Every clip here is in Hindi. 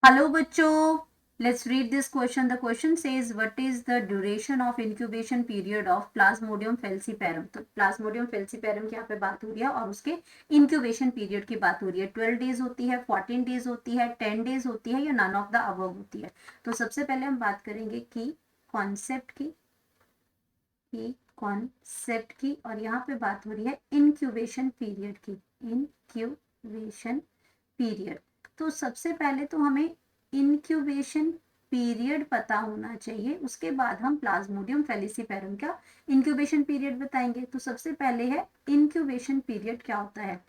हेलो बच्चों, let's read this question. The question says what is the duration of incubation period of Plasmodium falciparum. तो प्लाज्मोडियम फेल्सीपेरम की यहाँ पे बात हो रही है और उसके इंक्यूबेशन पीरियड की बात हो रही है. 12 डेज होती है, 14 डेज होती है, 10 डेज होती है या नन ऑफ द अबव होती है. तो सबसे पहले हम बात करेंगे की कॉन्सेप्ट की और यहाँ पे बात हो रही है इंक्यूबेशन पीरियड की. Incubation period. तो सबसे पहले तो हमें इंक्यूबेशन पीरियड पता होना चाहिए, उसके बाद हम प्लाज्मोडियम फेलिसीपेरम का इंक्यूबेशन पीरियड बताएंगे. तो सबसे पहले है इंक्यूबेशन पीरियड. क्या होता है?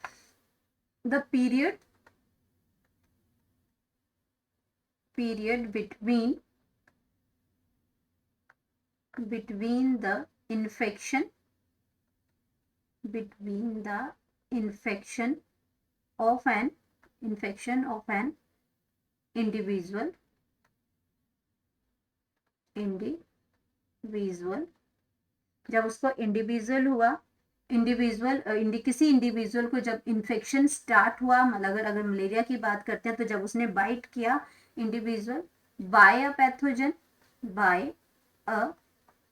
The period between the infection between the of an infection of an individual जब उसको इंडिविजुअल हुआ, किसी इंडिविजुअल को जब इन्फेक्शन स्टार्ट हुआ, मतलब अगर मलेरिया की बात करते हैं तो जब उसने बाइट किया इंडिविजुअल बाय अ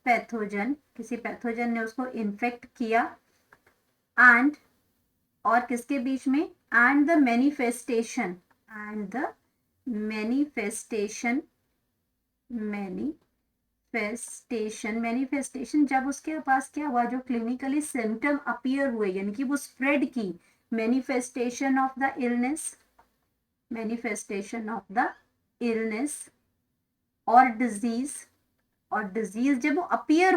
पैथोजन, किसी पैथोजन ने उसको इन्फेक्ट किया, एंड और किसके बीच में, एंड द मैनिफेस्टेशन मैनिफेस्टेशन जब उसके पास क्या हुआ, जो क्लिनिकली सिम्टम अपीयर हुए, यानी कि वो स्प्रेड की. मैनिफेस्टेशन ऑफ द इलनेस और डिजीज जब वो अपीयर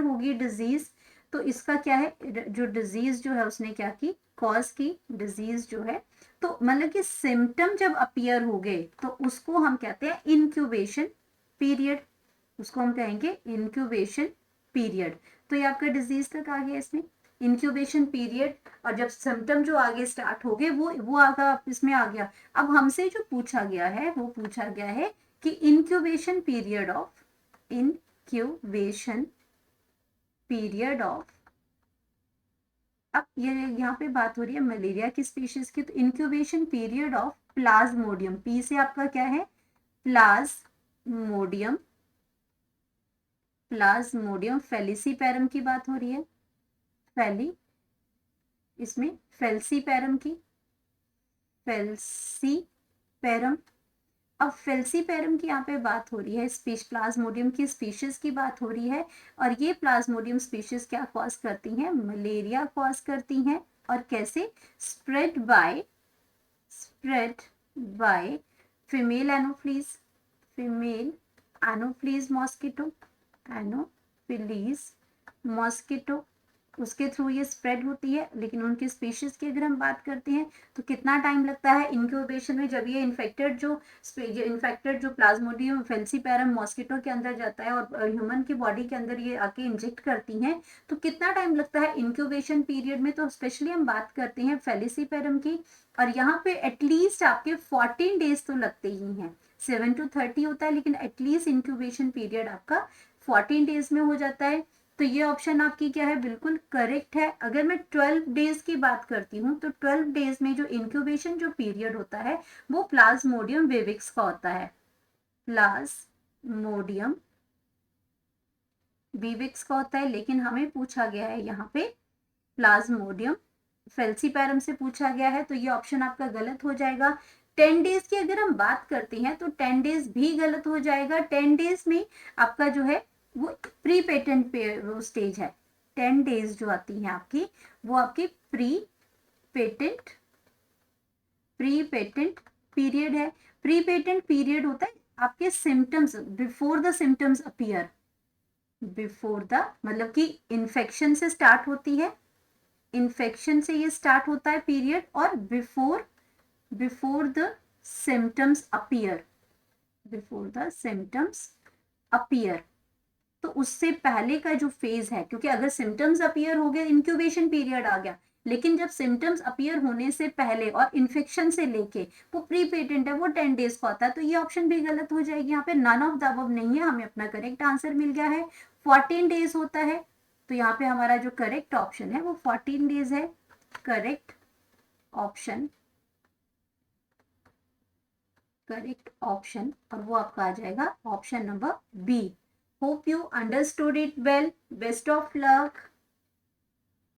होगी डिजीज, तो इसका क्या है, जो डिजीज जो है उसने क्या की, कॉज की डिजीज जो है. तो मतलब कि सिम्टम जब अपीयर हो गए तो उसको हम कहते हैं इंक्यूबेशन पीरियड. उसको हम कहेंगे इंक्यूबेशन पीरियड. तो ये आपका डिजीज तक आ गया इसमें इंक्यूबेशन पीरियड. और जब सिम्टम जो आगे स्टार्ट हो गए वो आगा इसमें आ गया. अब हमसे जो पूछा गया है वो पूछा गया है कि इंक्यूबेशन पीरियड ऑफ. अब ये यहाँ पे बात हो रही है मलेरिया की स्पीशीज की. तो incubation period of Plasmodium, P से आपका क्या है, प्लाज्मोडियम फेलिसीपेरम की बात हो रही है. फैली इसमें फेल्सीपेरम की, फेल्सीपेरम. अब फेल्सीपेरम की यहाँ पे बात हो रही है, प्लाज्मोडियम की स्पीशीज की बात हो रही है. और ये प्लाज्मोडियम स्पीशीज क्या कॉज करती हैं, मलेरिया कॉज करती हैं. और कैसे, spread by female Anopheles, mosquito, anopheles mosquito, उसके थ्रू ये स्प्रेड होती है. लेकिन उनकी स्पीशीज की अगर हम बात करते हैं तो कितना टाइम लगता है इंक्यूबेशन में, जब ये इन्फेक्टेड जो प्लाज्मोडियम फेल्सीपेरम मॉस्किटो के अंदर जाता है और ह्यूमन की बॉडी के अंदर ये आके इंजेक्ट करती हैं, तो कितना टाइम लगता है इंक्यूबेशन पीरियड में. तो स्पेशली हम बात करते हैं फेलिसीपेरम की. और यहाँ पे एटलीस्ट आपके 14 डेज तो लगते ही हैं. 7 to 30 होता है, लेकिन एटलीस्ट इंक्यूबेशन पीरियड आपका 14 डेज में हो जाता है. तो ये ऑप्शन आपकी क्या है, बिल्कुल करेक्ट है. अगर मैं 12 डेज की बात करती हूँ तो 12 डेज में जो इंक्यूबेशन जो पीरियड होता है वो प्लाज्मोडियम विविक्स का होता है. प्लाज्मोडियम विविक्स का होता है. लेकिन हमें पूछा गया है यहाँ पे प्लाज्मोडियम फेल्सीपेरम से पूछा गया है, तो ये ऑप्शन आपका गलत हो जाएगा. 10 डेज की अगर हम बात करते हैं तो 10 डेज भी गलत हो जाएगा. 10 डेज में आपका जो है वो प्री पेटेंट पे वो स्टेज है. 10 डेज जो आती हैं आपकी, वो आपकी पेटेंट प्री पेटेंट पीरियड है. प्री पेटेंट पीरियड होता है आपके सिम्टम्स बिफोर द मतलब कि इन्फेक्शन से स्टार्ट होती है, इन्फेक्शन से ये स्टार्ट होता है पीरियड. और बिफोर द सिम्टम्स अपीयर, तो उससे पहले का जो फेज है, क्योंकि अगर सिम्टम्स अपीयर हो गए इंक्यूबेशन पीरियड आ गया. लेकिन जब सिम्टम्स अपीयर होने से पहले और इन्फेक्शन से लेके वो प्री पेटेंट है, वो 10 डेज का होता है. तो ये ऑप्शन भी गलत हो जाएगी. यहाँ पे नन ऑफ द अबव नहीं है, हमें अपना करेक्ट आंसर मिल गया है. 14 डेज होता है. तो यहाँ पे हमारा जो करेक्ट ऑप्शन है वो 14 डेज है. करेक्ट ऑप्शन करेक्ट ऑप्शन, और वो आपका आ जाएगा option number B. Hope you understood it well. Best of luck.